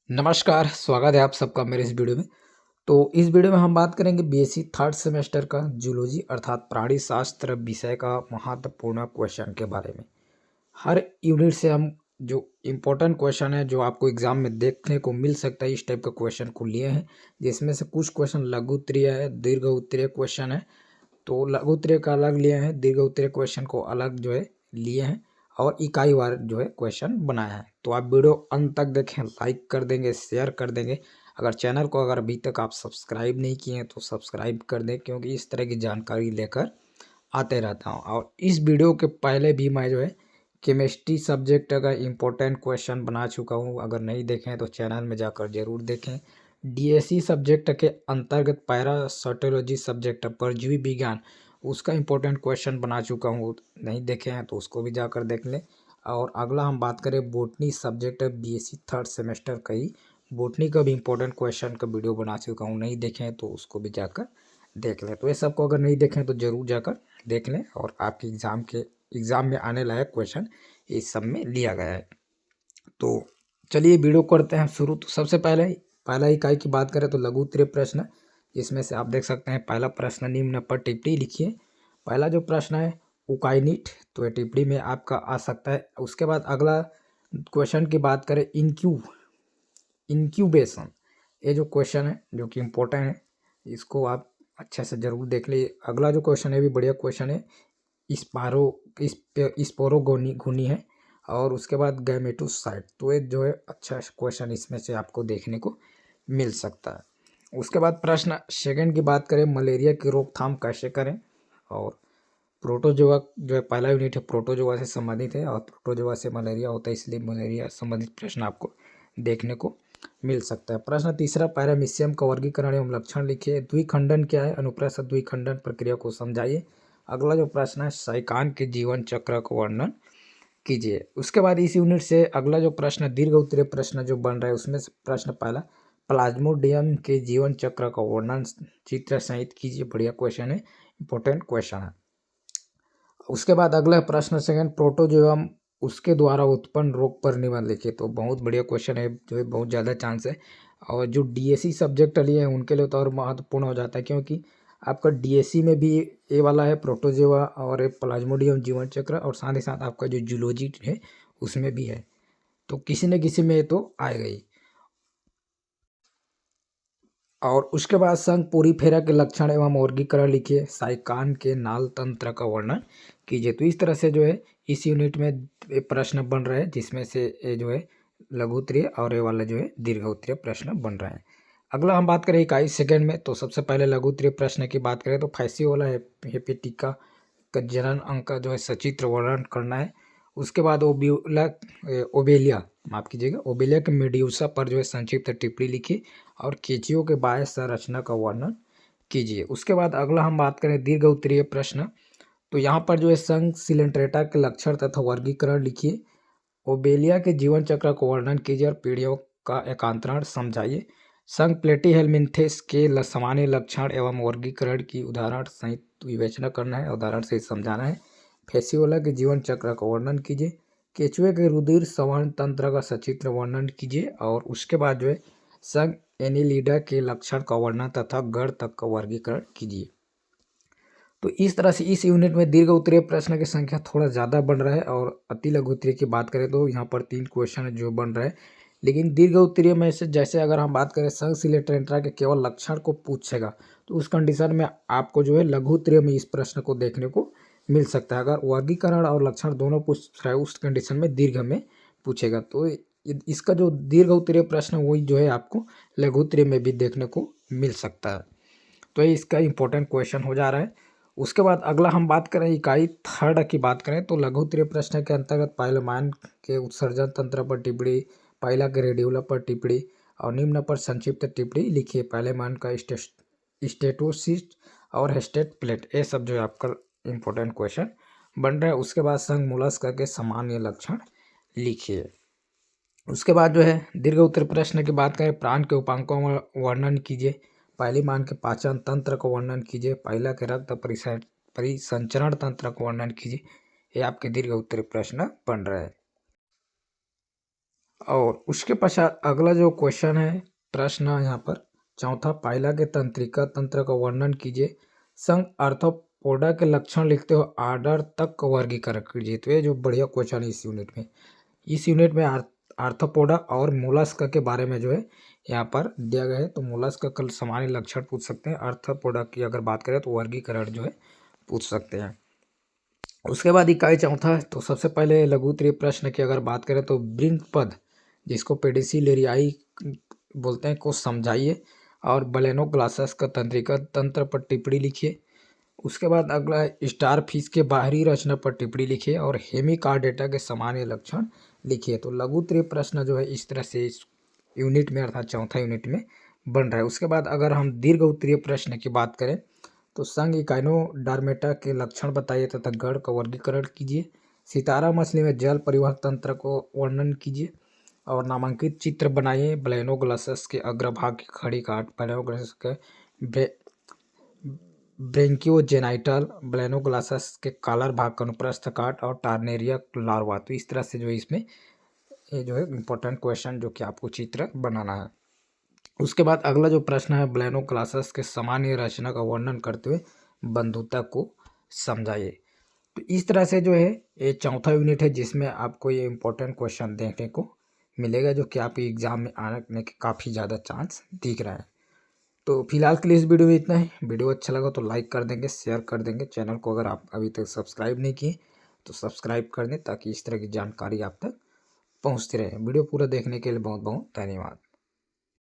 नमस्कार, स्वागत है आप सबका मेरे इस वीडियो में। तो इस वीडियो में हम बात करेंगे बीएससी थर्ड सेमेस्टर का जूलॉजी अर्थात प्राणी शास्त्र विषय का महत्वपूर्ण क्वेश्चन के बारे में। हर यूनिट से हम जो इम्पोर्टेंट क्वेश्चन है जो आपको एग्जाम में देखने को मिल सकता है, इस टाइप का क्वेश्चन को लिए हैं, जिसमें से कुछ क्वेश्चन लघु उत्तरीय है, दीर्घ उत्तरीय क्वेश्चन है। तो लघु उत्तरीय का अलग लिए हैं, दीर्घ उत्तरीय क्वेश्चन को अलग जो है लिए हैं और इकाई वार जो है क्वेश्चन बनाया है। तो आप वीडियो अंत तक देखें, लाइक कर देंगे, शेयर कर देंगे। अगर चैनल को अगर अभी तक आप सब्सक्राइब नहीं किए हैं तो सब्सक्राइब कर दें, क्योंकि इस तरह की जानकारी लेकर आते रहता हूँ। और इस वीडियो के पहले भी मैं जो है केमिस्ट्री सब्जेक्ट का इम्पोर्टेंट क्वेश्चन बना चुका हूँ। अगर नहीं देखें तो चैनल में जाकर ज़रूर देखें। डीएससी सब्जेक्ट के अंतर्गत पैरासाइटोलॉजी सब्जेक्ट परजीवी विज्ञान, उसका इम्पोर्टेंट क्वेश्चन बना चुका हूँ। नहीं देखे हैं तो उसको भी जाकर देख लें। और अगला हम बात करें botany subject BSc third semester का ही बोटनी का भी इम्पोर्टेंट क्वेश्चन का वीडियो बना चुका हूँ। नहीं देखे हैं तो उसको भी जाकर देख लें। तो ये सबको अगर नहीं देखें तो ज़रूर जाकर देख लें। और आपके एग्ज़ाम में आने लायक क्वेश्चन इस सब में लिया गया है। तो चलिए वीडियो करते हैं शुरू। तो सबसे पहला इकाई की बात करें तो लघु उत्तरीय प्रश्न, इसमें से आप देख सकते हैं पहला प्रश्न निम्न पर टिप्पणी लिखिए। पहला जो प्रश्न है उकाइनिट, तो ये टिप्पणी में आपका आ सकता है। उसके बाद अगला क्वेश्चन की बात करें इंक्यूबेशन, ये जो क्वेश्चन है जो कि इम्पोर्टेंट है, इसको आप अच्छे से ज़रूर देख लीजिए। अगला जो क्वेश्चन है भी बढ़िया क्वेश्चन है, स्पोरोगोनी है। और उसके बाद गैमेटोसाइट, तो ये जो है अच्छा क्वेश्चन इसमें से आपको देखने को मिल सकता है। उसके बाद प्रश्न सेकंड की बात करें, मलेरिया की रोकथाम कैसे करें। और प्रोटोजोआ जो है पहला यूनिट है प्रोटोजोआ से संबंधित है, और प्रोटोजोआ से मलेरिया होता है, इसलिए मलेरिया संबंधित प्रश्न आपको देखने को मिल सकता है। प्रश्न तीसरा, पैरामीशियम का वर्गीकरण एवं लक्षण लिखिए। द्विखंडन क्या है, अनुप्रस्थ द्विखंडन प्रक्रिया को समझाइए। अगला जो प्रश्न है साइकान के जीवन चक्र का वर्णन कीजिए। उसके बाद इस यूनिट से अगला जो प्रश्न दीर्घ उत्तरीय प्रश्न जो बन रहा है, उसमें से प्रश्न पहला, प्लाज्मोडियम के जीवन चक्र का वर्णन चित्र सहित कीजिए। बढ़िया क्वेश्चन है, इंपॉर्टेंट क्वेश्चन है। उसके बाद अगला प्रश्न सेकंड, प्रोटोजोयम उसके द्वारा उत्पन्न रोग पर निबंध लिखिए। तो बहुत बढ़िया क्वेश्चन है, जो है बहुत ज़्यादा चांस है। और जो डीएससी सब्जेक्ट लिए हैं उनके लिए तो और महत्वपूर्ण हो जाता है, क्योंकि आपका डीएससी में भी ये वाला है प्रोटोजोआ और एक प्लाज्मोडियम जीवन चक्र, और साथ ही साथ आपका जो जूलॉजी है उसमें भी है। तो किसी न किसी में ये तो आएगा ही। और उसके बाद संघ पोरीफेरा के लक्षण एवं वर्गीकरण लिखिए। साइकान के नाल तंत्र का वर्णन कीजिए। तो इस तरह से जो है इस यूनिट में प्रश्न बन रहे हैं, जिसमें से ये जो है लघु उत्तरीय और ये वाला जो है दीर्घ उत्तरीय प्रश्न बन रहे हैं। अगला हम बात करें इकाई सेकंड में, तो सबसे पहले लघु उत्तरीय प्रश्न की बात करें तो फैसियोला हेपेटिका का जनन अंग का जो है सचित्र वर्णन करना है। उसके बाद ओबेलिया, माफ कीजिएगा, ओबेलिया के मेड्यूसा पर जो है संक्षिप्त टिप्पणी लिखी और केचियो के बाह्य संरचना का वर्णन कीजिए। उसके बाद अगला हम बात करें दीर्घ उत्तरीय प्रश्न, तो यहाँ पर जो है संघ सिलेंट्रेटा के लक्षण तथा वर्गीकरण लिखिए। ओबेलिया के जीवन चक्र का वर्णन कीजिए और पीढ़ियों का एकांतरण समझाइए। संघ प्लेटीहेल्मिन्थेस के सामान्य लक्षण एवं वर्गीकरण की उदाहरण सहित विवेचना करना है, उदाहरण से समझाना है। फेसियोला के जीवन चक्र का वर्णन कीजिए। केचुए के रुधिर संवहन तंत्र का सचित्र वर्णन कीजिए। और उसके बाद जो है संघ एनिलिडा के लक्षण का वर्णन तथा गढ़ तक का वर्गीकरण कीजिए। तो इस तरह से इस यूनिट में दीर्घ उत्तरीय प्रश्न की संख्या थोड़ा ज़्यादा बन रहा है। और अति लघु उत्तरीय की बात करें तो यहाँ पर 3 क्वेश्चन जो बन रहे हैं, लेकिन दीर्घ उत्तरीय में से जैसे अगर हम बात करें संघ सिलेंट्रेटा के केवल लक्षण को पूछेगा, तो उस कंडीशन में आपको जो है लघु उत्तरीय में इस प्रश्न को देखने को मिल सकता है। अगर वर्गीकरण और लक्षण दोनों पूछ रहा है, उस कंडीशन में दीर्घ में पूछेगा। तो इसका जो दीर्घ उत्तरीय प्रश्न वही जो है आपको लघु उत्तरीय में भी देखने को मिल सकता है। तो ये इसका इंपॉर्टेंट क्वेश्चन हो जा रहा है। उसके बाद अगला हम बात करें इकाई थर्ड की बात करें तो लघु उत्तरीय प्रश्न के अंतर्गत पाइलोमाइन के उत्सर्जन तंत्र पर टिप्पणी, पाइला के रेडियोला पर टिप्पणी और निम्न पर संक्षिप्त टिप्पणी लिखिए। पाइलोमाइन का स्टेटोसिस्ट और हेस्टेट प्लेट, ये सब जो है आपका इंपॉर्टेंट क्वेश्चन बन रहा है। उसके बाद संघ मोलस्क के सामान्य लक्षण लिखिए। उसके बाद जो है दीर्घ उत्तर प्रश्न की बात करें, प्राण के उपांगों का वर्णन कीजिए। पहली मान के पाचन तंत्र का वर्णन कीजिए। पहला के रक्त परिसंचरण तंत्र का वर्णन कीजिए। ये आपके दीर्घ उत्तरीय प्रश्न बन रहे हैं। और उसके पश्चात अगला जो क्वेश्चन है, प्रश्न यहाँ पर चौथा, पाइला के तंत्रिका तंत्र का वर्णन कीजिए, संघ आर्थ्रोपोडा के लक्षण लिखते हुए आर्डर तक का वर्गीकरण कीजिए। तो ये जो बढ़िया क्वेश्चन है इस यूनिट में आर्थ्रोपोडा और मोलस्क के बारे में जो है यहाँ पर दिया गया है। तो मोलस्क का सामान्य लक्षण पूछ सकते हैं, आर्थ्रोपोडा की अगर बात करें तो वर्गीकरण जो है पूछ सकते हैं। उसके बाद इकाई चौथा है, तो सबसे पहले लघु उत्तरीय प्रश्न की अगर बात करें तो ब्रिंक पद, जिसको पेडिसिलेरियाई बोलते हैं, को समझाइए और बलेनोग्लासस का तंत्रिका तंत्र पर टिप्पणी लिखिए। उसके बाद अगला है स्टार फिश के बाहरी रचना पर टिप्पणी लिखिए और हेमिकार्डेटा के सामान्य लक्षण लिखिए। तो लघु उत्तरीय प्रश्न जो है इस तरह से इस यूनिट में अर्थात चौथा यूनिट में बन रहा है। उसके बाद अगर हम दीर्घ उत्तरीय प्रश्न की बात करें तो संघ इकाइनोडर्मेटा के लक्षण बताइए तथा गण का वर्गीकरण कीजिए। सितारा मछली में जल परिवहन तंत्र को वर्णन कीजिए और नामांकित चित्र बनाइए। ब्लेनोग्लासस के अग्रभाग की खड़ी काट, ब्लेनोग्लासस के ब्रेंकियोजेनाइटल, ब्लेनोग्लासस के कॉलर भाग का अनुप्रस्थ काट और टार्नेरिया लार्वा। तो इस तरह से जो इसमें ये जो है इम्पोर्टेंट क्वेश्चन जो कि आपको चित्र बनाना है। उसके बाद अगला जो प्रश्न है, ब्लेनोग्लासस के सामान्य रचना का वर्णन करते हुए बंधुता को समझाइए। तो इस तरह से जो है ये चौथा यूनिट है जिसमें आपको ये इम्पोर्टेंट क्वेश्चन देखने को मिलेगा जो कि आपके एग्जाम में आने के काफ़ी ज़्यादा चांस दिख रहे हैं। तो फिलहाल के लिए इस वीडियो में इतना ही। वीडियो अच्छा लगा तो लाइक कर देंगे, शेयर कर देंगे। चैनल को अगर आप अभी तक सब्सक्राइब नहीं किए तो सब्सक्राइब कर दें ताकि इस तरह की जानकारी आप तक पहुंचती रहे। वीडियो पूरा देखने के लिए बहुत बहुत धन्यवाद।